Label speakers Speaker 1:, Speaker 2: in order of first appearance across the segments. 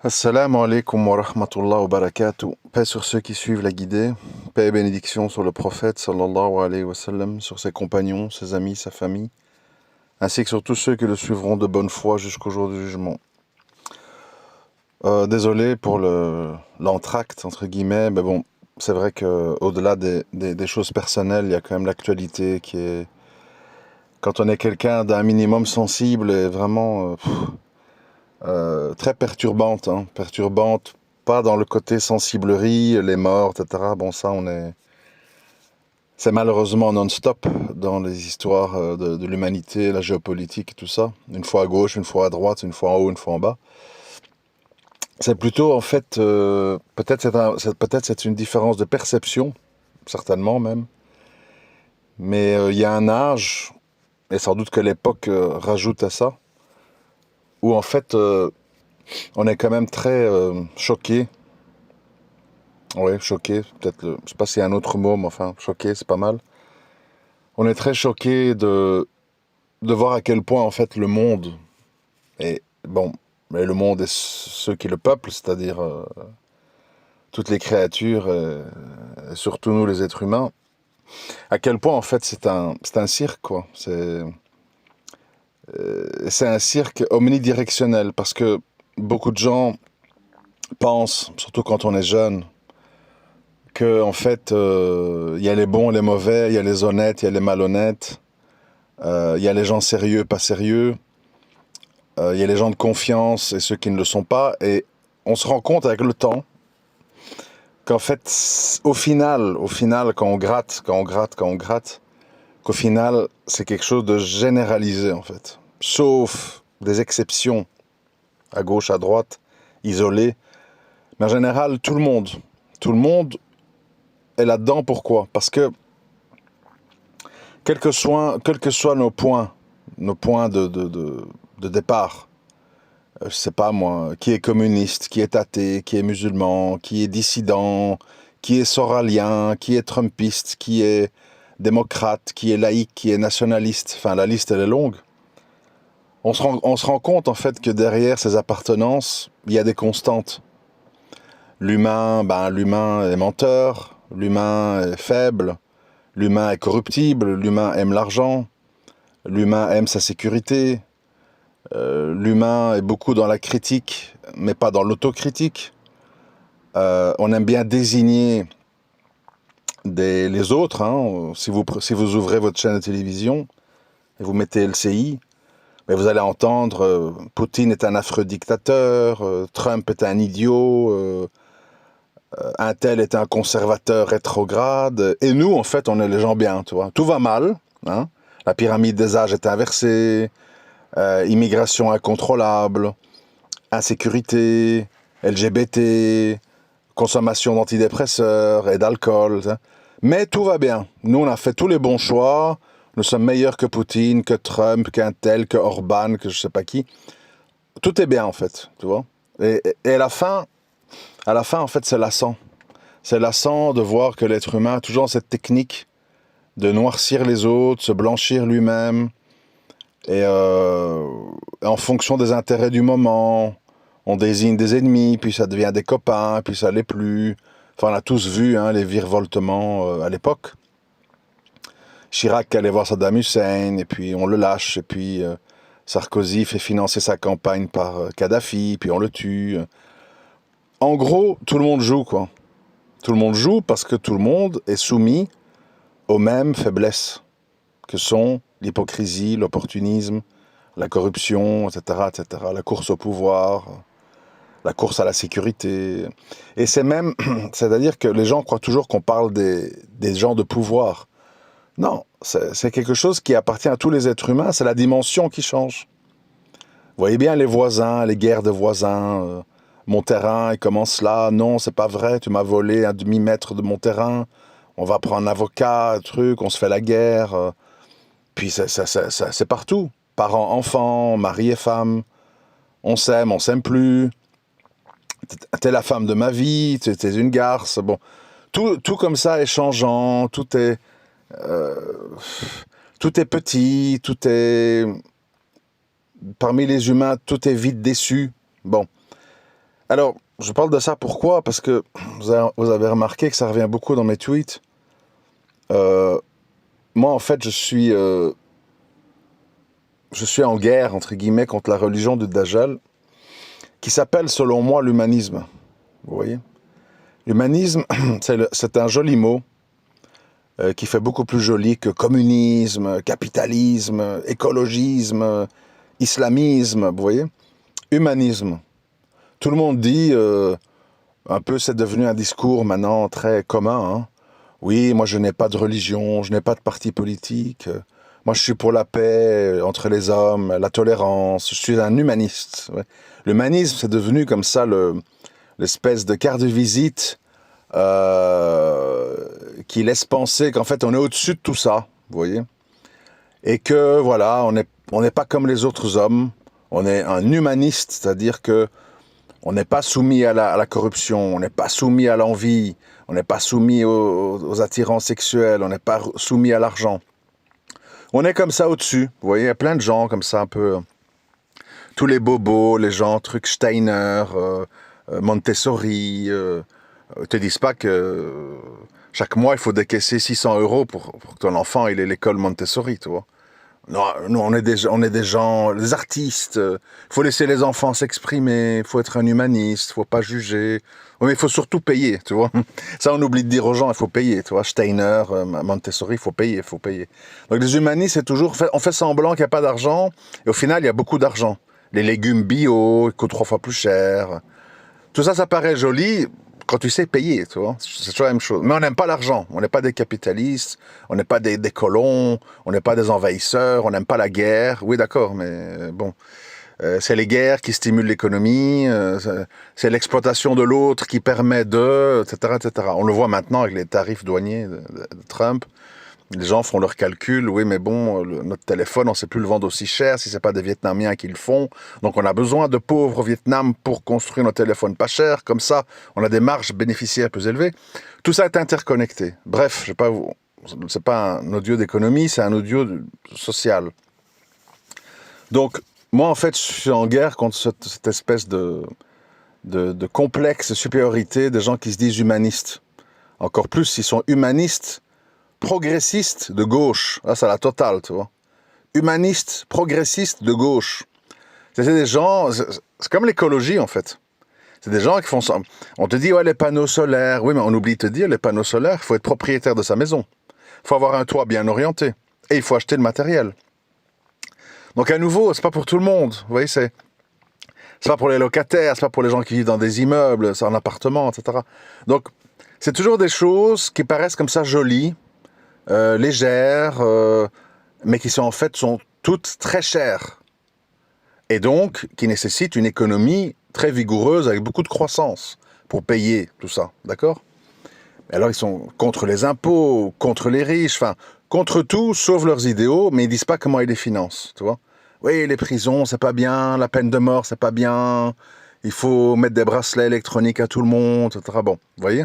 Speaker 1: Assalamu alaikum wa rahmatullah wa barakatuh. Paix sur ceux qui suivent la guidée. Paix et bénédiction sur le prophète sallallahu alayhi wa sallam, sur ses compagnons, ses amis, sa famille, ainsi que sur tous ceux qui le suivront de bonne foi jusqu'au jour du jugement. Désolé pour l'entracte, entre guillemets, mais bon, c'est vrai qu'au-delà des choses personnelles, il y a quand même l'actualité qui est... Quand on est quelqu'un d'un minimum sensible et vraiment très perturbante, hein, perturbante, pas dans le côté sensiblerie, les morts, etc. Bon, ça, c'est malheureusement non-stop dans les histoires de l'humanité, la géopolitique et tout ça. Une fois à gauche, une fois à droite, une fois en haut, une fois en bas. C'est plutôt, en fait, peut-être c'est une différence de perception, certainement même. Mais il y a un âge, et sans doute que l'époque rajoute à ça, où en fait, on est quand même très choqué. Oui, choqué, peut-être, je sais pas s'il y a un autre mot, mais enfin, choqué, c'est pas mal. On est très choqué de voir à quel point, en fait, le monde, et bon, mais le monde est ceux qui le peuplent, c'est-à-dire toutes les créatures, et surtout nous, les êtres humains, à quel point, en fait, c'est un cirque, quoi. C'est un cirque omnidirectionnel, parce que beaucoup de gens pensent, surtout quand on est jeune, que, en fait, il y a les bons, les mauvais, il y a les honnêtes, il y a les malhonnêtes. Il y a les gens sérieux, pas sérieux. Il y a les gens de confiance et ceux qui ne le sont pas. Et on se rend compte avec le temps qu'en fait, au final, quand on gratte, qu'au final, c'est quelque chose de généralisé, en fait. Sauf des exceptions à gauche, à droite, isolées. Mais en général, tout le monde est là-dedans. Pourquoi? Parce que, quels que soient nos points de départ, je sais pas moi, qui est communiste, qui est athée, qui est musulman, qui est dissident, qui est soralien, qui est trumpiste, qui est démocrate, qui est laïque, qui est nationaliste, enfin la liste elle est longue. On se rend compte en fait que derrière ces appartenances, il y a des constantes. L'humain est menteur, l'humain est faible, l'humain est corruptible, l'humain aime l'argent, l'humain aime sa sécurité, l'humain est beaucoup dans la critique, mais pas dans l'autocritique. On aime bien désigner les autres. Hein. Si vous ouvrez votre chaîne de télévision et vous mettez LCI, mais vous allez entendre Poutine est un affreux dictateur, Trump est un idiot, un tel est un conservateur rétrograde. Et nous, en fait, on est les gens bien. Tu vois. Tout va mal. Hein. La pyramide des âges est inversée, immigration incontrôlable, insécurité, LGBT, consommation d'antidépresseurs et d'alcool. Hein. Mais tout va bien. Nous, on a fait tous les bons choix. Nous sommes meilleurs que Poutine, que Trump, qu'un tel, que Orban, que je sais pas qui. Tout est bien, en fait, tu vois. Et à la fin, en fait, c'est lassant. C'est lassant de voir que l'être humain a toujours cette technique de noircir les autres, se blanchir lui-même, et en fonction des intérêts du moment, on désigne des ennemis, puis ça devient des copains, puis ça l'est plus. Enfin, on a tous vu hein, les virevoltements à l'époque. Chirac allait voir Saddam Hussein, et puis on le lâche, et puis Sarkozy fait financer sa campagne par Kadhafi, puis on le tue. En gros, tout le monde joue, quoi. Tout le monde joue parce que tout le monde est soumis aux mêmes faiblesses que sont l'hypocrisie, l'opportunisme, la corruption, etc., etc., la course au pouvoir, la course à la sécurité. Et c'est même, c'est-à-dire que les gens croient toujours qu'on parle des gens de pouvoir. Non, c'est quelque chose qui appartient à tous les êtres humains, c'est la dimension qui change. Vous voyez bien les voisins, les guerres de voisins, mon terrain, il commence là, non, c'est pas vrai, tu m'as volé un demi-mètre de mon terrain, on va prendre un avocat, un truc, on se fait la guerre. Puis c'est partout, parents, enfants, mari et femme, on s'aime plus, t'es la femme de ma vie, t'es une garce, bon. Tout comme ça est changeant, euh, tout est petit, parmi les humains, tout est vite déçu. Bon. Alors, je parle de ça pourquoi? Parce que vous avez remarqué que ça revient beaucoup dans mes tweets. Euh, Moi, en fait, je suis en guerre, entre guillemets, contre la religion du Dajjal, qui s'appelle, selon moi, l'humanisme. Vous voyez? L'humanisme, c'est un joli mot qui fait beaucoup plus joli que communisme, capitalisme, écologisme, islamisme, vous voyez? Humanisme. Tout le monde dit, un peu, c'est devenu un discours maintenant très commun, hein. Oui, moi je n'ai pas de religion, je n'ai pas de parti politique. Moi je suis pour la paix entre les hommes, la tolérance. Je suis un humaniste. Ouais. L'humanisme, c'est devenu comme ça l'espèce de carte de visite qui laisse penser qu'en fait on est au-dessus de tout ça, vous voyez, et que voilà, on n'est pas comme les autres hommes. On est un humaniste, c'est-à-dire que on n'est pas soumis à la corruption, on n'est pas soumis à l'envie, on n'est pas soumis aux attirances sexuelles, on n'est pas soumis à l'argent. On est comme ça au-dessus. Vous voyez, il y a plein de gens comme ça, un peu. Tous les bobos, les gens, trucs Steiner, Montessori, te disent pas que chaque mois il faut décaisser 600 € pour que ton enfant il ait l'école Montessori, tu vois. Non, nous, on est des gens, des artistes. Il faut laisser les enfants s'exprimer. Il faut être un humaniste. Il faut pas juger. Oui, mais il faut surtout payer, tu vois. Ça, on oublie de dire aux gens, il faut payer, tu vois. Steiner, Montessori, il faut payer, il faut payer. Donc, les humanistes, c'est toujours, on fait semblant qu'il n'y a pas d'argent. Et au final, il y a beaucoup d'argent. Les légumes bio, ils coûtent 3 fois plus cher. Tout ça, ça paraît joli quand tu sais payer, tu vois. C'est toujours la même chose. Mais on n'aime pas l'argent. On n'est pas des capitalistes, on n'est pas des colons, on n'est pas des envahisseurs, on n'aime pas la guerre. Oui, d'accord, mais bon. C'est les guerres qui stimulent l'économie, c'est l'exploitation de l'autre qui permet de, etc., etc. On le voit maintenant avec les tarifs douaniers de Trump. Les gens font leurs calculs, oui, mais bon, notre téléphone, on ne sait plus le vendre aussi cher si ce n'est pas des Vietnamiens qui le font. Donc on a besoin de pauvres au Vietnam pour construire nos téléphones pas chers. Comme ça, on a des marges bénéficiaires plus élevées. Tout ça est interconnecté. Bref, ce n'est pas un audio d'économie, c'est un audio social. Donc, moi, en fait, je suis en guerre contre cette espèce de complexe de supériorité des gens qui se disent humanistes. Encore plus s'ils sont humanistes, progressistes de gauche. Là, c'est la totale, tu vois. Humanistes, progressistes de gauche. C'est des gens, c'est comme l'écologie, en fait. C'est des gens qui font ça. On te dit, ouais, les panneaux solaires. Oui, mais on oublie de te dire, les panneaux solaires, il faut être propriétaire de sa maison. Il faut avoir un toit bien orienté. Et il faut acheter le matériel. Donc, à nouveau, c'est pas pour tout le monde. Vous voyez, c'est pas pour les locataires, c'est pas pour les gens qui vivent dans des immeubles, c'est en appartement, etc. Donc, c'est toujours des choses qui paraissent comme ça jolies, légères, mais qui sont toutes très chères. Et donc, qui nécessitent une économie très vigoureuse avec beaucoup de croissance pour payer tout ça, d'accord? Alors, ils sont contre les impôts, contre les riches, enfin, contre tout, sauf leurs idéaux, mais ils disent pas comment ils les financent, tu vois? Oui, les prisons, c'est pas bien, la peine de mort, c'est pas bien, il faut mettre des bracelets électroniques à tout le monde, etc. Bon, vous voyez?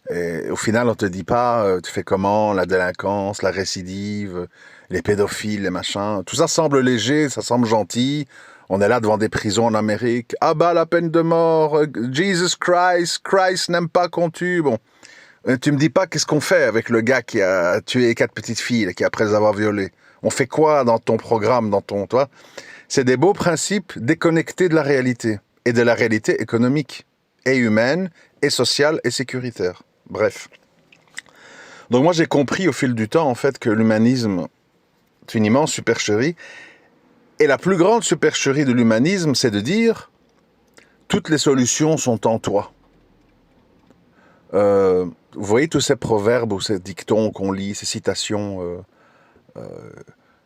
Speaker 1: Et au final, on te dit pas, tu fais comment, la délinquance, la récidive, les pédophiles, les machins. Tout ça semble léger, ça semble gentil. On est là devant des prisons en Amérique. Ah bah, la peine de mort, Jesus Christ, Christ n'aime pas qu'on tue. Bon, tu me dis pas qu'est-ce qu'on fait avec le gars qui a tué 4 petites filles, qui après les avoir violées. On fait quoi dans ton programme, toi? C'est des beaux principes déconnectés de la réalité, et de la réalité économique, et humaine, et sociale, et sécuritaire. Bref. Donc moi j'ai compris au fil du temps en fait que l'humanisme est une immense supercherie, et la plus grande supercherie de l'humanisme, c'est de dire toutes les solutions sont en toi. Vous voyez tous ces proverbes ou ces dictons qu'on lit, ces citations,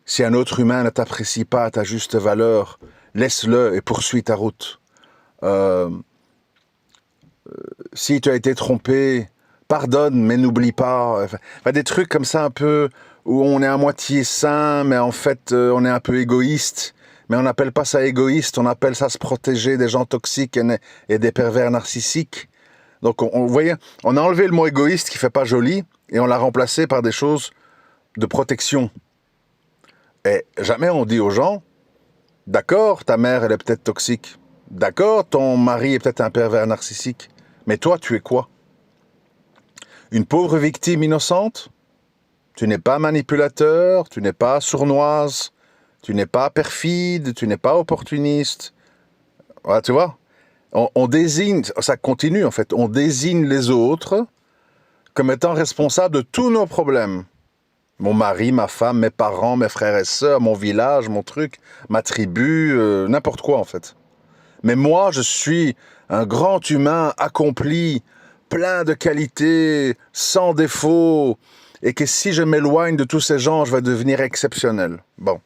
Speaker 1: si un autre humain ne t'apprécie pas à ta juste valeur, laisse-le et poursuis ta route. Si tu as été trompé, pardonne mais n'oublie pas. Enfin, des trucs comme ça un peu où on est à moitié sain, mais en fait on est un peu égoïste. Mais on n'appelle pas ça égoïste, on appelle ça se protéger des gens toxiques et des pervers narcissiques. Donc vous voyez, on a enlevé le mot égoïste qui fait pas joli et on l'a remplacé par des choses de protection. Et jamais on dit aux gens, d'accord, ta mère elle est peut-être toxique. D'accord, ton mari est peut-être un pervers narcissique, mais toi, tu es quoi? Une pauvre victime innocente? Tu n'es pas manipulateur, tu n'es pas sournoise, tu n'es pas perfide, tu n'es pas opportuniste. Voilà, tu vois? On désigne, ça continue en fait, on désigne les autres comme étant responsables de tous nos problèmes. Mon mari, ma femme, mes parents, mes frères et sœurs, mon village, mon truc, ma tribu, n'importe quoi en fait. Mais moi, je suis un grand humain accompli, plein de qualités, sans défaut, et que si je m'éloigne de tous ces gens, je vais devenir exceptionnel. Bon.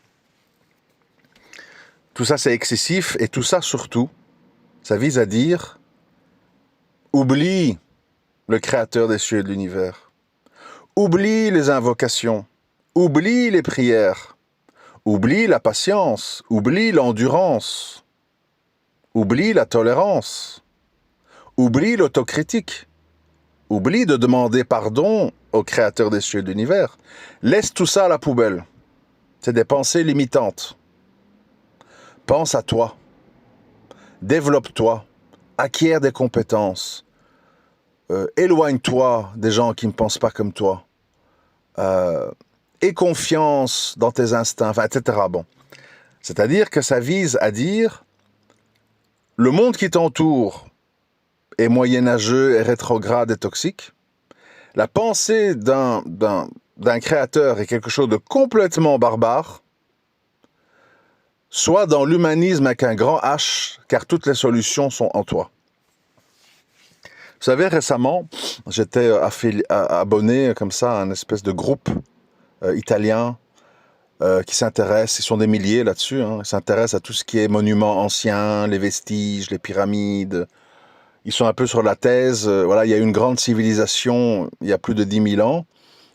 Speaker 1: Tout ça, c'est excessif, et tout ça, surtout, ça vise à dire, oublie le créateur des cieux et de l'univers. Oublie les invocations. Oublie les prières. Oublie la patience. Oublie l'endurance. Oublie la tolérance. Oublie l'autocritique. Oublie de demander pardon au créateur des cieux et de l'univers. Laisse tout ça à la poubelle. C'est des pensées limitantes. Pense à toi. Développe-toi. Acquiert des compétences. Éloigne-toi des gens qui ne pensent pas comme toi. Aie confiance dans tes instincts, enfin, etc. Bon. C'est-à-dire que ça vise à dire le monde qui t'entoure est moyenâgeux, est rétrograde et toxique. La pensée d'un créateur est quelque chose de complètement barbare. Sois dans l'humanisme avec un grand H, car toutes les solutions sont en toi. Vous savez, récemment, j'étais abonné comme ça à un espèce de groupe italien qui s'intéresse, ils sont des milliers là-dessus, hein, ils s'intéressent à tout ce qui est monuments anciens, les vestiges, les pyramides. Ils sont un peu sur la thèse, voilà, il y a une grande civilisation il y a plus de 10 000 ans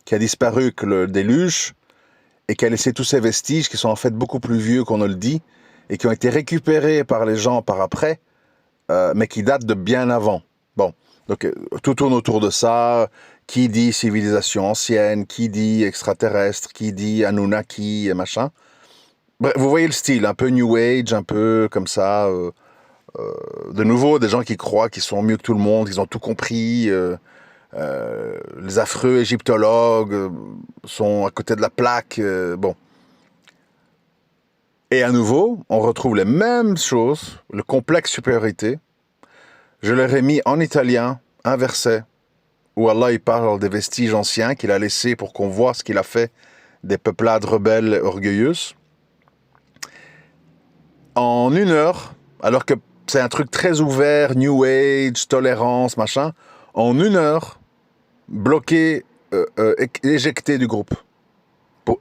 Speaker 1: qui a disparu avec le déluge et qui a laissé tous ces vestiges qui sont en fait beaucoup plus vieux qu'on ne le dit et qui ont été récupérés par les gens par après, mais qui datent de bien avant. Bon, donc tout tourne autour de ça. Qui dit civilisation ancienne, qui dit extraterrestre, qui dit Anunnaki et machin. Bref, vous voyez le style, un peu New Age, un peu comme ça. De nouveau, des gens qui croient qu'ils sont mieux que tout le monde, qu'ils ont tout compris. Les affreux égyptologues sont à côté de la plaque. Bon. Et à nouveau, on retrouve les mêmes choses, le complexe supériorité. Je leur ai mis en italien un verset où Allah il parle des vestiges anciens qu'il a laissés pour qu'on voit ce qu'il a fait des peuplades rebelles orgueilleuses. En 1 heure, alors que c'est un truc très ouvert, New Age, tolérance, machin, en 1 heure, bloqué, éjecté du groupe.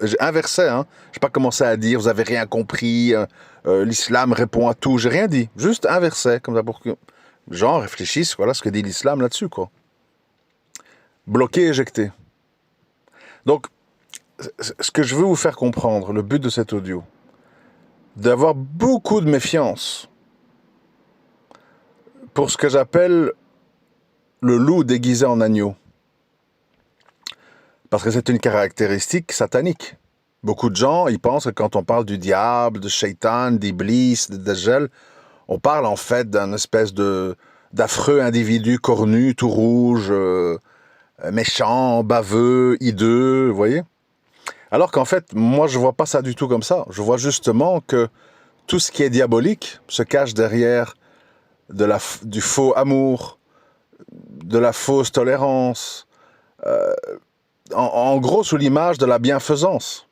Speaker 1: J'ai inversé, hein. Je n'ai pas commencé à dire, vous avez rien compris, l'islam répond à tout, j'ai rien dit. Juste inversé, comme ça, pour que les gens réfléchissent, voilà ce que dit l'islam là-dessus, quoi. Bloqué, éjecté. Donc, ce que je veux vous faire comprendre, le but de cet audio, d'avoir beaucoup de méfiance pour ce que j'appelle le loup déguisé en agneau. Parce que c'est une caractéristique satanique. Beaucoup de gens, ils pensent que quand on parle du diable, de Shaitan, d'Iblis, de Dajjal, on parle en fait d'un espèce d'affreux individu cornu, tout rouge, méchant, baveux, hideux, vous voyez? Alors qu'en fait, moi, je vois pas ça du tout comme ça. Je vois justement que tout ce qui est diabolique se cache derrière du faux amour, de la fausse tolérance, en gros sous l'image de la bienfaisance.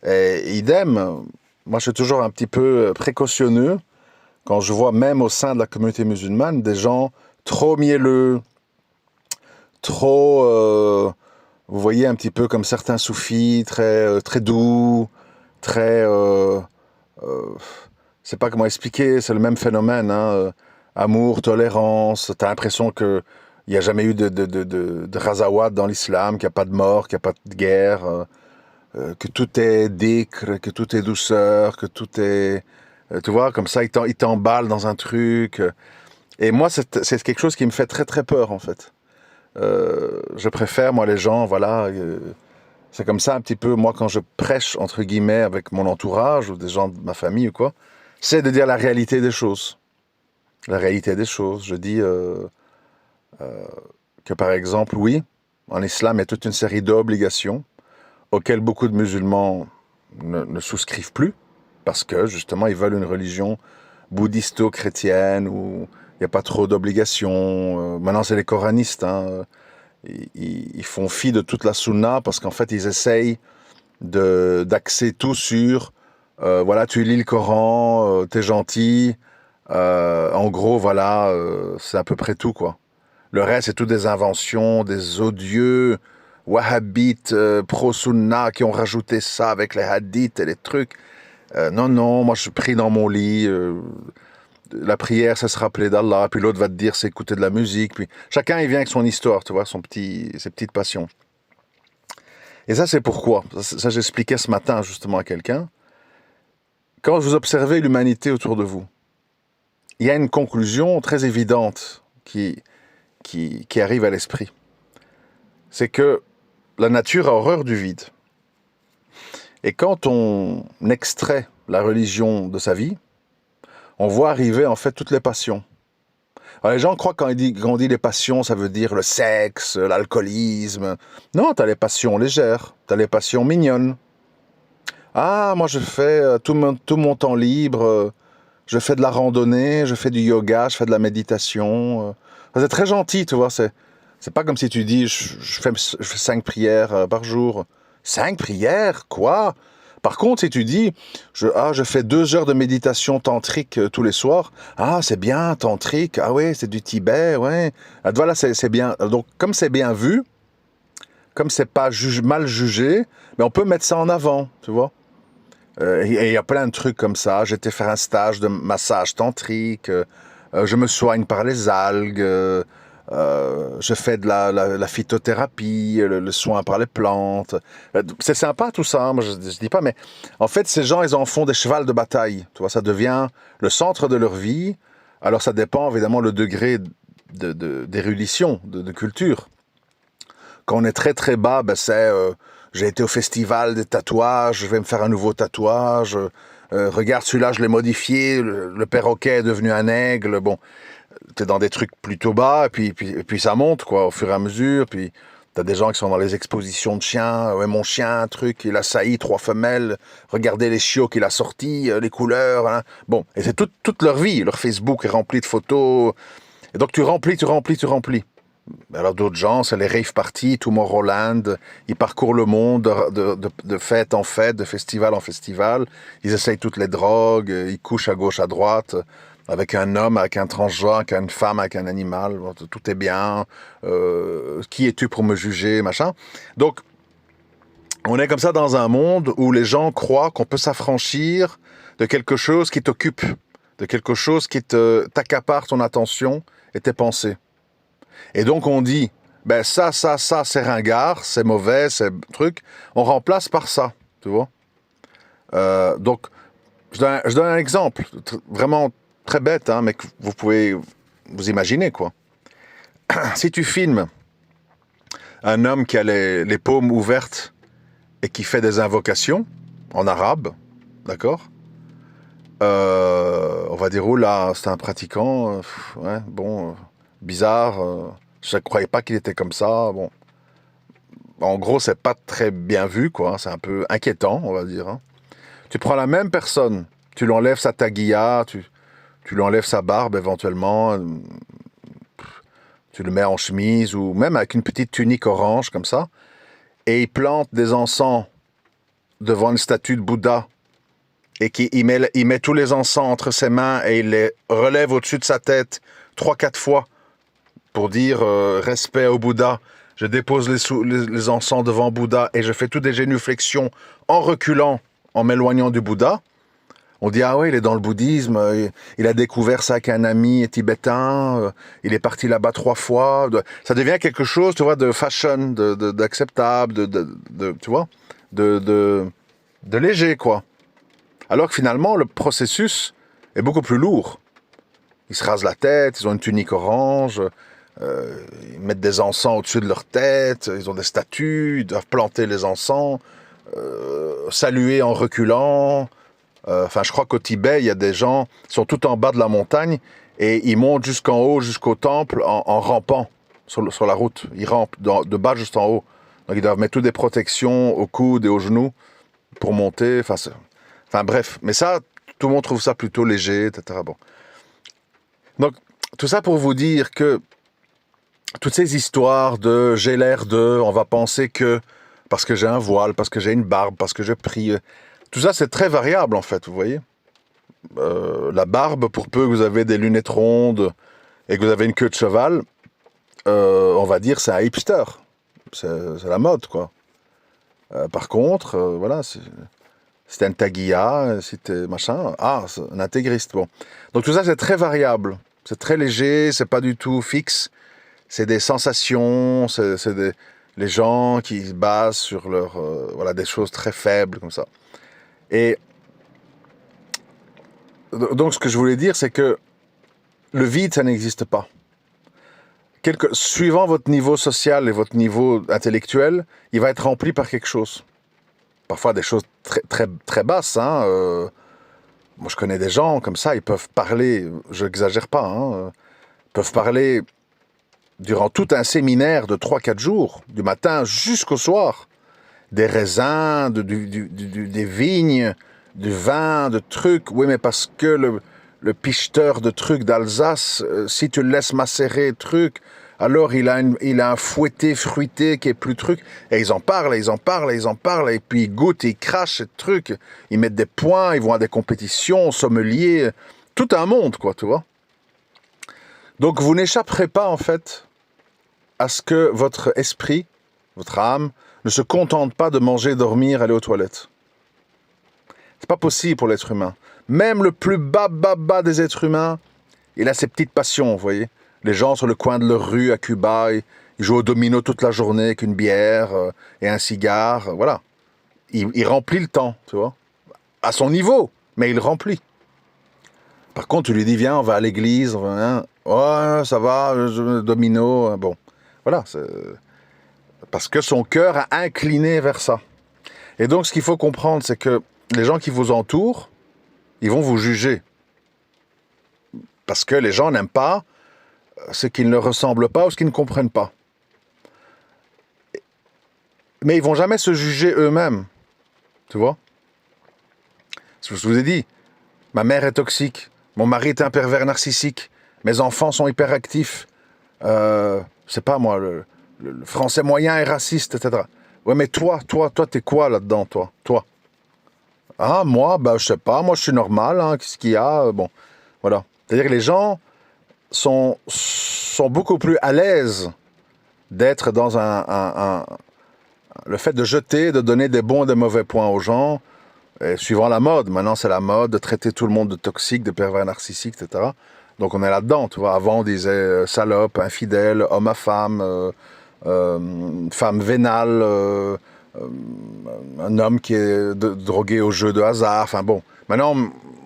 Speaker 1: Et idem, moi je suis toujours un petit peu précautionneux quand je vois même au sein de la communauté musulmane des gens trop mielleux, trop, vous voyez, un petit peu comme certains soufis, très doux, très... je sais pas comment expliquer, c'est le même phénomène, hein, amour, tolérance, t'as l'impression que il n'y a jamais eu de razawad dans l'islam, qu'il n'y a pas de mort, qu'il n'y a pas de guerre, que tout est dhikr, que tout est douceur, que tout est... tu vois, comme ça, il t'emballe dans un truc. Et moi, c'est quelque chose qui me fait très très peur, en fait. Je préfère, moi, les gens, voilà... c'est comme ça un petit peu, moi, quand je prêche, entre guillemets, avec mon entourage, ou des gens de ma famille ou quoi, c'est de dire la réalité des choses. La réalité des choses. Je dis que par exemple, oui, en islam, il y a toute une série d'obligations auxquelles beaucoup de musulmans ne souscrivent plus, parce que justement, ils veulent une religion bouddhisto-chrétienne où il n'y a pas trop d'obligations. Maintenant, c'est les coranistes. Hein. Ils font fi de toute la sunna parce qu'en fait, ils essayent d'axer tout sur voilà, tu lis le Coran, t'es gentil. En gros, voilà, c'est à peu près tout, quoi. Le reste, c'est tout des inventions, des odieux wahhabites pro-sunna qui ont rajouté ça avec les hadiths et les trucs. Non, non, moi je suis pris dans mon lit. La prière, c'est se rappeler d'Allah. Puis l'autre va te dire, c'est écouter de la musique. Puis chacun, il vient avec son histoire, tu vois, ses petites passions. Et ça, c'est pourquoi. Ça, j'expliquais ce matin justement à quelqu'un. Quand vous observez l'humanité autour de vous, il y a une conclusion très évidente qui arrive à l'esprit. C'est que la nature a horreur du vide. Et quand on extrait la religion de sa vie, on voit arriver en fait toutes les passions. Alors les gens croient quand on dit les passions, ça veut dire le sexe, l'alcoolisme. Non, t'as les passions légères, t'as les passions mignonnes. Ah, moi je fais tout mon temps libre, je fais de la randonnée, je fais du yoga, je fais de la méditation. C'est très gentil, tu vois. C'est pas comme si tu dis je fais 5 prières par jour. 5 prières? Quoi? Par contre, si tu dis je fais 2 heures de méditation tantrique tous les soirs. Ah, c'est bien, tantrique. Ah ouais, c'est du Tibet, ouais. Ah, voilà, c'est bien. Donc, comme c'est bien vu, comme c'est pas mal jugé, mais on peut mettre ça en avant, tu vois. Et il y a plein de trucs comme ça. J'étais faire un stage de massage tantrique. Je me soigne par les algues. Je fais de la phytothérapie, le soin par les plantes. C'est sympa tout ça, hein, moi je dis pas, mais en fait ces gens ils en font des chevals de bataille. Tu vois, ça devient le centre de leur vie. Alors ça dépend évidemment le degré d'érudition, de culture. Quand on est très très bas, ben c'est j'ai été au festival des tatouages, je vais me faire un nouveau tatouage. Regarde celui-là, je l'ai modifié, le perroquet est devenu un aigle. Bon, t'es dans des trucs plutôt bas, et puis ça monte, quoi, au fur et à mesure. Puis t'as des gens qui sont dans les expositions de chiens. Ouais, mon chien, un truc, il a sailli 3 femelles. Regardez les chiots qu'il a sortis, les couleurs. Hein. Bon, et c'est toute leur vie. Leur Facebook est rempli de photos. Et donc tu remplis. Alors d'autres gens, c'est les rave parties, Tomorrowland, ils parcourent le monde de fête en fête, de festival en festival, ils essayent toutes les drogues, ils couchent à gauche, à droite, avec un homme, avec un transgenre, avec une femme, avec un animal, tout est bien, qui es-tu pour me juger, machin. Donc, on est comme ça dans un monde où les gens croient qu'on peut s'affranchir de quelque chose qui t'occupe, de quelque chose qui t'accapare ton attention et tes pensées. Et donc on dit, ben ça, c'est ringard, c'est mauvais, c'est truc. On remplace par ça, tu vois. Donc, je donne un exemple, vraiment très bête, hein, mais que vous pouvez vous imaginer, quoi. Si tu filmes un homme qui a les paumes ouvertes et qui fait des invocations en arabe, d'accord, on va dire, oh là, c'est un pratiquant, ouais, bon, bizarre, je ne croyais pas qu'il était comme ça, bon. En gros, c'est pas très bien vu, quoi, c'est un peu inquiétant, on va dire. Hein. Tu prends la même personne, tu lui enlèves sa taguilla, tu lui enlèves sa barbe éventuellement, tu le mets en chemise ou même avec une petite tunique orange comme ça, et il plante des encens devant une statue de Bouddha et il met tous les encens entre ses mains et il les relève au-dessus de sa tête 3-4 fois pour dire respect au Bouddha. Je dépose les encens devant Bouddha et je fais toutes des génuflexions en reculant, en m'éloignant du Bouddha. On dit, ah ouais, il est dans le bouddhisme, il a découvert ça avec un ami tibétain, il est parti là-bas 3 fois. Ça devient quelque chose, tu vois, de fashion, d'acceptable, tu vois, de léger, quoi. Alors que finalement, le processus est beaucoup plus lourd. Ils se rasent la tête, ils ont une tunique orange, ils mettent des encens au-dessus de leur tête, ils ont des statues, ils doivent planter les encens, saluer en reculant. Enfin, je crois qu'au Tibet, il y a des gens qui sont tout en bas de la montagne et ils montent jusqu'en haut, jusqu'au temple, en rampant sur la route. Ils rampent de bas jusqu'en haut. Donc, ils doivent mettre toutes des protections aux coudes et aux genoux pour monter. Enfin, bref. Mais ça, tout le monde trouve ça plutôt léger, etc. Bon. Donc, tout ça pour vous dire que toutes ces histoires de j'ai l'air de, on va penser que parce que j'ai un voile, parce que j'ai une barbe, parce que je prie, tout ça c'est très variable en fait, vous voyez. La barbe, pour peu que vous avez des lunettes rondes et que vous avez une queue de cheval, on va dire c'est un hipster, c'est la mode quoi. Par contre, voilà, si t'es un taguilla, si t'es machin, c'est un intégriste. Bon, donc tout ça c'est très variable, c'est très léger, c'est pas du tout fixe. C'est des sensations, les gens qui se basent sur voilà, des choses très faibles comme ça. Et donc ce que je voulais dire, c'est que le vide, ça n'existe pas. Suivant votre niveau social et votre niveau intellectuel, il va être rempli par quelque chose. Parfois des choses très, très, très basses. Moi, je connais des gens comme ça, ils peuvent parler, je n'exagère pas, ils peuvent parler durant tout un séminaire de 3-4 jours, du matin jusqu'au soir, des raisins, des vignes, du vin, de trucs. Oui, mais parce que le picheteur de trucs d'Alsace, si tu le laisses macérer trucs, alors il a un fouetté fruité qui est plus truc. Et ils en parlent, ils en parlent, ils en parlent, et puis ils goûtent, ils crachent ces trucs, ils mettent des points, ils vont à des compétitions, sommeliers, tout un monde, quoi, tu vois. Donc vous n'échapperez pas, en fait, à ce que votre esprit, votre âme, ne se contente pas de manger, dormir, aller aux toilettes. C'est pas possible pour l'être humain. Même le plus bas des êtres humains, il a ses petites passions, vous voyez. Les gens sur le coin de leur rue à Cuba, ils jouent au domino toute la journée avec une bière et un cigare, voilà. Il remplit le temps, tu vois. À son niveau, mais il remplit. Par contre, tu lui dis, viens, on va à l'église, ouais, ça va, domino, bon. Voilà, parce que son cœur a incliné vers ça. Et donc, ce qu'il faut comprendre, c'est que les gens qui vous entourent, ils vont vous juger. Parce que les gens n'aiment pas ce qui ne leur ressemble pas ou ce qu'ils ne comprennent pas. Mais ils vont jamais se juger eux-mêmes. Tu vois ? Je vous ai dit, ma mère est toxique, mon mari est un pervers narcissique, mes enfants sont hyperactifs, c'est pas moi, le français moyen est raciste, etc. Ouais, mais toi, t'es quoi là-dedans, toi ? Ah, moi, je sais pas, moi je suis normal, qu'est-ce qu'il y a ? Bon, voilà. C'est-à-dire que les gens sont beaucoup plus à l'aise d'être dans le fait de jeter, de donner des bons et des mauvais points aux gens, et suivant la mode. Maintenant, c'est la mode de traiter tout le monde de toxique, de pervers narcissique, etc. Donc on est là-dedans, tu vois. Avant, on disait salope, infidèle, homme à femme, femme vénale, un homme qui est drogué au jeu de hasard. Enfin bon, maintenant,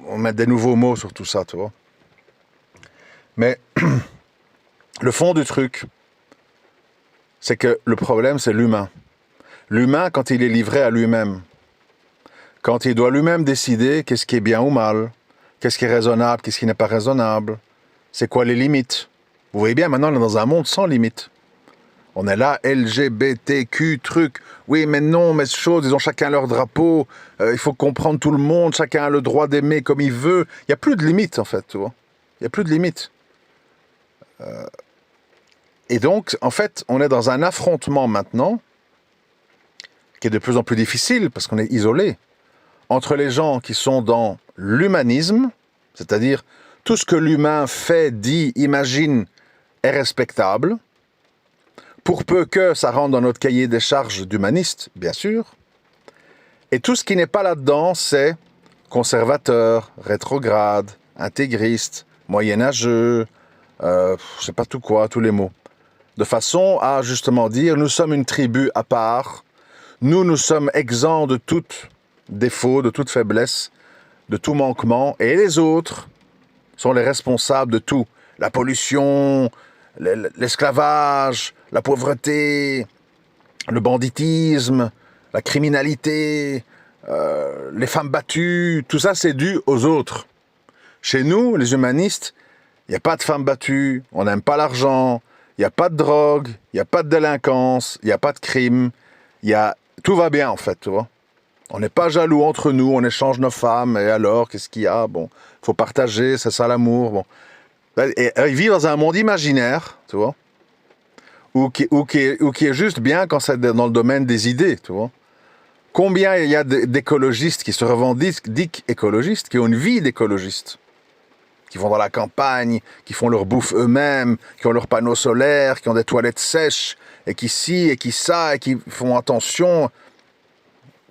Speaker 1: on met des nouveaux mots sur tout ça, tu vois. Mais le fond du truc, c'est que le problème, c'est l'humain. L'humain, quand il est livré à lui-même, quand il doit lui-même décider qu'est-ce qui est bien ou mal, qu'est-ce qui est raisonnable, qu'est-ce qui n'est pas raisonnable, c'est quoi les limites. Vous voyez bien, maintenant, on est dans un monde sans limites. On est là, LGBTQ, truc. Oui, mais non, mais choses, ils ont chacun leur drapeau. Il faut comprendre tout le monde. Chacun a le droit d'aimer comme il veut. Il n'y a plus de limites, en fait, tu vois. Il n'y a plus de limites. Et donc, en fait, on est dans un affrontement maintenant qui est de plus en plus difficile parce qu'on est isolé entre les gens qui sont dans l'humanisme, c'est-à-dire tout ce que l'humain fait, dit, imagine est respectable, pour peu que ça rentre dans notre cahier des charges d'humaniste, bien sûr. Et tout ce qui n'est pas là-dedans, c'est conservateur, rétrograde, intégriste, moyenâgeux, je sais pas tout quoi, tous les mots. De façon à justement dire, nous sommes une tribu à part, nous sommes exempts de tout défaut, de toute faiblesse, de tout manquement, et les autres sont les responsables de tout. La pollution, l'esclavage, la pauvreté, le banditisme, la criminalité, les femmes battues, tout ça c'est dû aux autres. Chez nous, les humanistes, il n'y a pas de femmes battues, on n'aime pas l'argent, il n'y a pas de drogue, il n'y a pas de délinquance, il n'y a pas de crime, tout va bien en fait, tu vois. On n'est pas jaloux entre nous, on échange nos femmes, et alors, qu'est-ce qu'il y a? Bon, il faut partager, c'est ça l'amour, bon. Et ils vivent dans un monde imaginaire, tu vois, ou qui est juste bien quand c'est dans le domaine des idées, tu vois. Combien il y a d'écologistes qui se revendiquent écologistes, qui ont une vie d'écologistes, qui vont dans la campagne, qui font leur bouffe eux-mêmes, qui ont leurs panneaux solaires, qui ont des toilettes sèches, et qui ci, et qui ça, et qui font attention.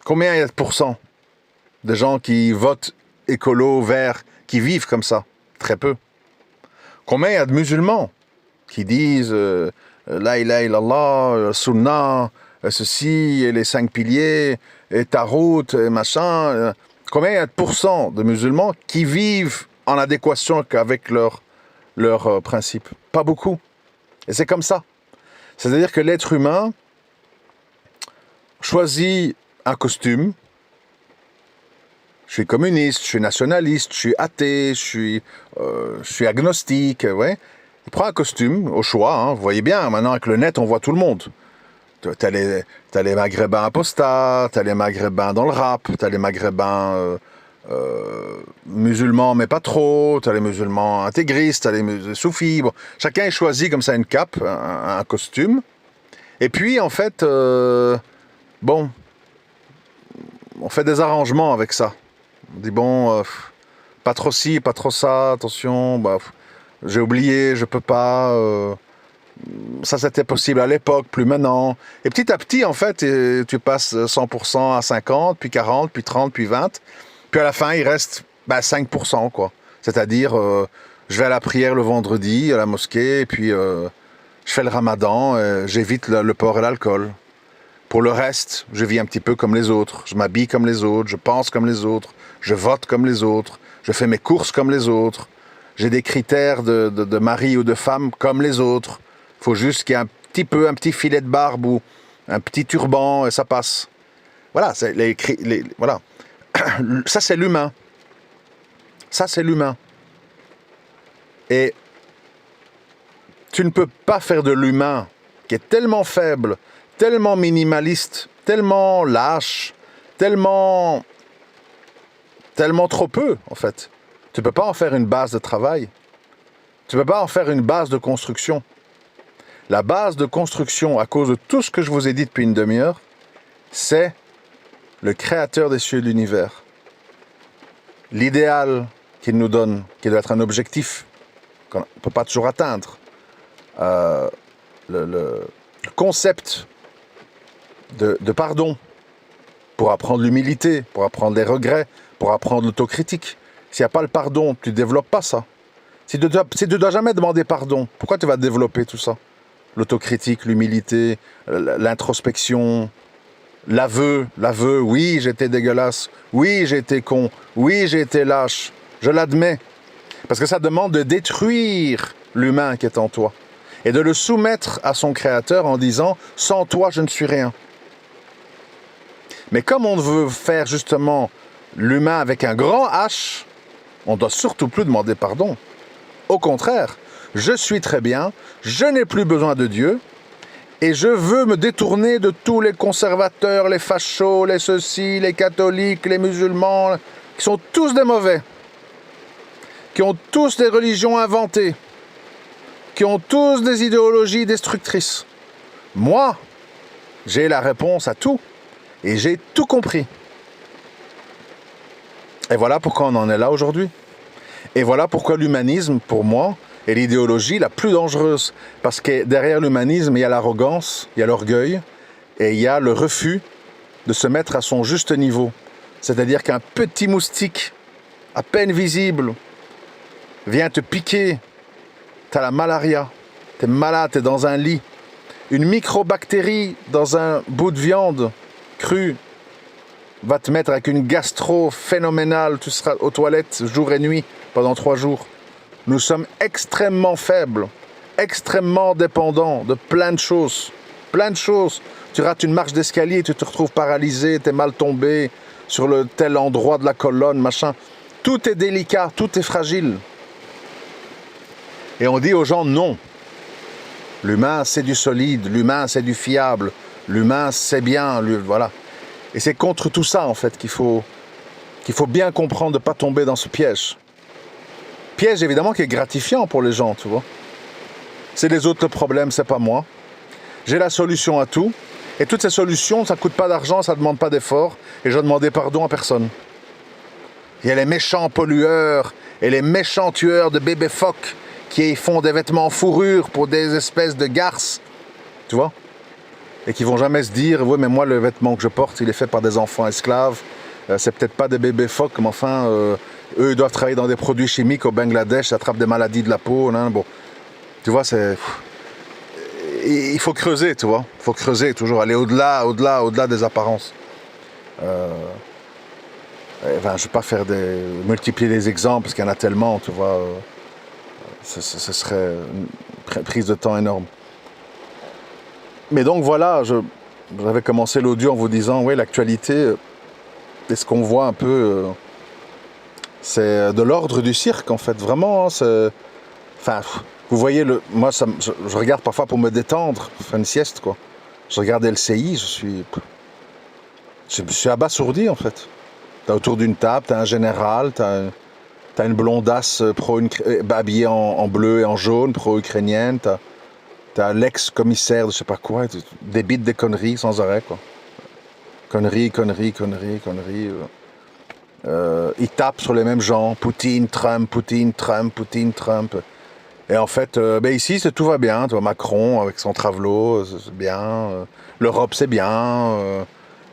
Speaker 1: Combien il y a de pourcents de gens qui votent écolo, vert, qui vivent comme ça? Très peu. Combien il y a de musulmans qui disent La ilaha illallah, sunnah, ceci, et les 5 piliers, et tarout, et machin. Combien il y a de pourcents de musulmans qui vivent en adéquation avec leurs principes? Pas beaucoup. Et c'est comme ça. C'est-à-dire que l'être humain choisit un costume. Je suis communiste, je suis nationaliste, je suis athée, je suis agnostique, ouais. Il prend un costume au choix, hein. Vous voyez bien, maintenant avec le net, on voit tout le monde. T'as les maghrébins apostats, t'as les maghrébins dans le rap, t'as les maghrébins musulmans mais pas trop, t'as les musulmans intégristes, t'as les soufis. Bon. Chacun est choisi comme ça une cape, un costume. Et puis en fait, bon, on fait des arrangements avec ça. On dit bon, pas trop ci, pas trop ça, attention, bah, j'ai oublié, je peux pas. Ça c'était possible à l'époque, plus maintenant. Et petit à petit, en fait, tu passes 100% à 50, puis 40, puis 30, puis 20. Puis à la fin, il reste 5%, quoi. C'est-à-dire, je vais à la prière le vendredi, à la mosquée, et puis je fais le ramadan, j'évite le porc et l'alcool. Pour le reste, je vis un petit peu comme les autres. Je m'habille comme les autres, je pense comme les autres, je vote comme les autres, je fais mes courses comme les autres. J'ai des critères de mari ou de femme comme les autres. Il faut juste qu'il y ait un petit filet de barbe ou un petit turban et ça passe. Voilà, voilà. Ça c'est l'humain. Ça c'est l'humain. Et tu ne peux pas faire de l'humain qui est tellement faible, tellement minimaliste, tellement lâche, tellement trop peu, en fait. Tu ne peux pas en faire une base de travail. Tu ne peux pas en faire une base de construction. La base de construction, à cause de tout ce que je vous ai dit depuis une demi-heure, c'est le créateur des cieux et de l'univers. L'idéal qu'il nous donne, qui doit être un objectif qu'on ne peut pas toujours atteindre. Le concept de pardon, pour apprendre l'humilité, pour apprendre les regrets, pour apprendre l'autocritique. S'il n'y a pas le pardon, tu ne développes pas ça. Si tu ne dois jamais demander pardon, pourquoi tu vas développer tout ça? L'autocritique, l'humilité, l'introspection, l'aveu, oui, j'étais dégueulasse, oui, j'ai été con, oui, j'ai été lâche, je l'admets. Parce que ça demande de détruire l'humain qui est en toi et de le soumettre à son créateur en disant « Sans toi, je ne suis rien ». Mais comme on veut faire justement l'humain avec un grand H, on ne doit surtout plus demander pardon. Au contraire, je suis très bien, je n'ai plus besoin de Dieu, et je veux me détourner de tous les conservateurs, les fachos, les ceci, les catholiques, les musulmans, qui sont tous des mauvais, qui ont tous des religions inventées, qui ont tous des idéologies destructrices. Moi, j'ai la réponse à tout, et j'ai tout compris. Et voilà pourquoi on en est là aujourd'hui. Et voilà pourquoi l'humanisme, pour moi, est l'idéologie la plus dangereuse. Parce que derrière l'humanisme, il y a l'arrogance, il y a l'orgueil, et il y a le refus de se mettre à son juste niveau. C'est-à-dire qu'un petit moustique, à peine visible, vient te piquer. T'as la malaria, t'es malade, t'es dans un lit. Une microbactérie dans un bout de viande crue va te mettre avec une gastro phénoménale. Tu seras aux toilettes jour et nuit pendant 3 jours. Nous sommes extrêmement faibles, extrêmement dépendants de plein de choses. Plein de choses. Tu rates une marche d'escalier, tu te retrouves paralysé, t'es mal tombé. sur le tel endroit de la colonne, machin. Tout est délicat, tout est fragile. Et on dit aux gens non. L'humain, c'est du solide, l'humain, c'est du fiable, l'humain, c'est bien, voilà. Et c'est contre tout ça, en fait, qu'il faut bien comprendre de ne pas tomber dans ce piège. Piège, évidemment, qui est gratifiant pour les gens, tu vois. C'est les autres le problème, c'est pas moi. J'ai la solution à tout. Et toutes ces solutions, ça ne coûte pas d'argent, ça ne demande pas d'effort. Et je ne demandais pardon à personne. Il y a les méchants pollueurs et les méchants tueurs de bébés phoques qui font des vêtements en fourrure pour des espèces de garces. Tu vois? Et qui vont jamais se dire, oui, mais moi, le vêtement que je porte, il est fait par des enfants esclaves. C'est peut-être pas des bébés phoques, mais enfin, eux, ils doivent travailler dans des produits chimiques au Bangladesh, ça attrape des maladies de la peau. Hein, bon. Tu vois, c'est... Il faut creuser, tu vois. Il faut creuser, toujours aller au-delà des apparences. Je ne vais pas multiplier les exemples, parce qu'il y en a tellement, tu vois. Ce serait une prise de temps énorme. Mais donc voilà, j'avais commencé l'audio en vous disant, oui, l'actualité, et ce qu'on voit un peu, c'est de l'ordre du cirque, en fait. Vraiment, enfin, vous voyez, moi, je regarde parfois pour me détendre, faire une sieste, quoi. Je regardais LCI, je suis abasourdi, en fait. T'as autour d'une table, t'as un général, t'as une blondasse habillée en bleu et en jaune, pro-ukrainienne, t'as l'ex-commissaire de je sais pas quoi, des bites des conneries sans arrêt, quoi. Conneries. Ils tapent sur les mêmes gens, Poutine, Trump. Et en fait, ici, tout va bien. Tu vois, Macron avec son travelot, c'est bien. L'Europe, c'est bien.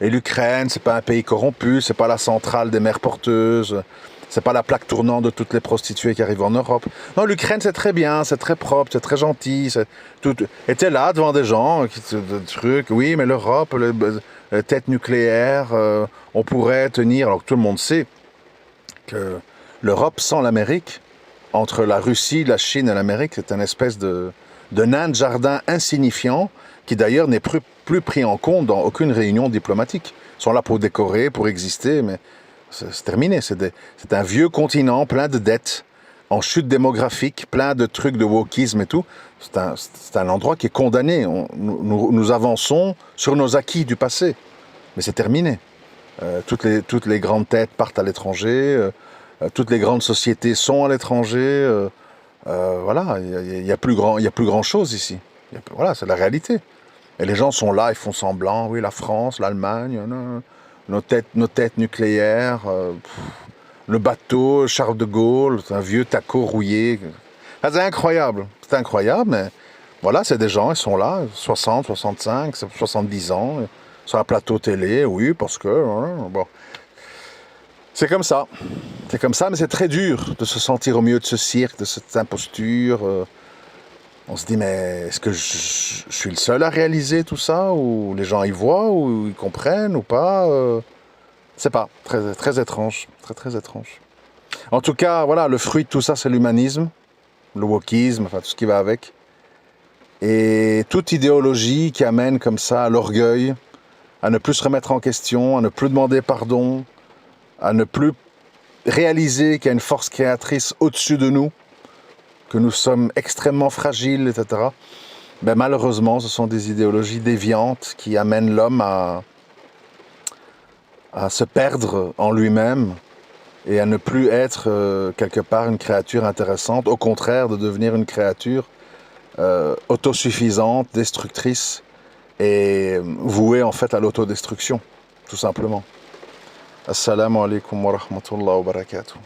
Speaker 1: Et l'Ukraine, c'est pas un pays corrompu, c'est pas la centrale des mères porteuses, c'est pas la plaque tournante de toutes les prostituées qui arrivent en Europe. Non, l'Ukraine, c'est très bien, c'est très propre, c'est très gentil. Et t'es là devant des gens, trucs, oui, mais l'Europe, les têtes nucléaires, on pourrait tenir, alors que tout le monde sait que l'Europe sans l'Amérique, entre la Russie, la Chine et l'Amérique, c'est une espèce de nain de jardin insignifiant qui d'ailleurs n'est plus pris en compte dans aucune réunion diplomatique. Ils sont là pour décorer, pour exister, mais c'est terminé. C'est un vieux continent plein de dettes, en chute démographique, plein de trucs de wokisme et tout. C'est un endroit qui est condamné. Nous avançons sur nos acquis du passé, mais c'est terminé. Toutes les grandes têtes partent à l'étranger, toutes les grandes sociétés sont à l'étranger. Voilà, il y a plus grand chose ici. Voilà, c'est la réalité. Et les gens sont là, ils font semblant. Oui, la France, l'Allemagne, nos têtes nucléaires, le bateau, Charles de Gaulle, un vieux taco rouillé. Ah, c'est incroyable, mais voilà, c'est des gens, ils sont là, 60, 65, 70 ans, sur un plateau télé, oui, parce que, bon. C'est comme ça, mais c'est très dur de se sentir au milieu de ce cirque, de cette imposture. On se dit, mais est-ce que je suis le seul à réaliser tout ça, ou les gens y voient, ou ils comprennent, ou pas c'est pas, très, très étrange, très étrange. En tout cas, voilà, le fruit de tout ça, c'est l'humanisme, le wokisme, enfin tout ce qui va avec. Et toute idéologie qui amène comme ça à l'orgueil, à ne plus se remettre en question, à ne plus demander pardon, à ne plus réaliser qu'il y a une force créatrice au-dessus de nous, que nous sommes extrêmement fragiles, etc. Ben malheureusement, ce sont des idéologies déviantes qui amènent l'homme à se perdre en lui-même et à ne plus être quelque part une créature intéressante, au contraire de devenir une créature autosuffisante, destructrice et vouée en fait à l'autodestruction, tout simplement. Assalamu alaikum wa rahmatullahi wa barakatuh.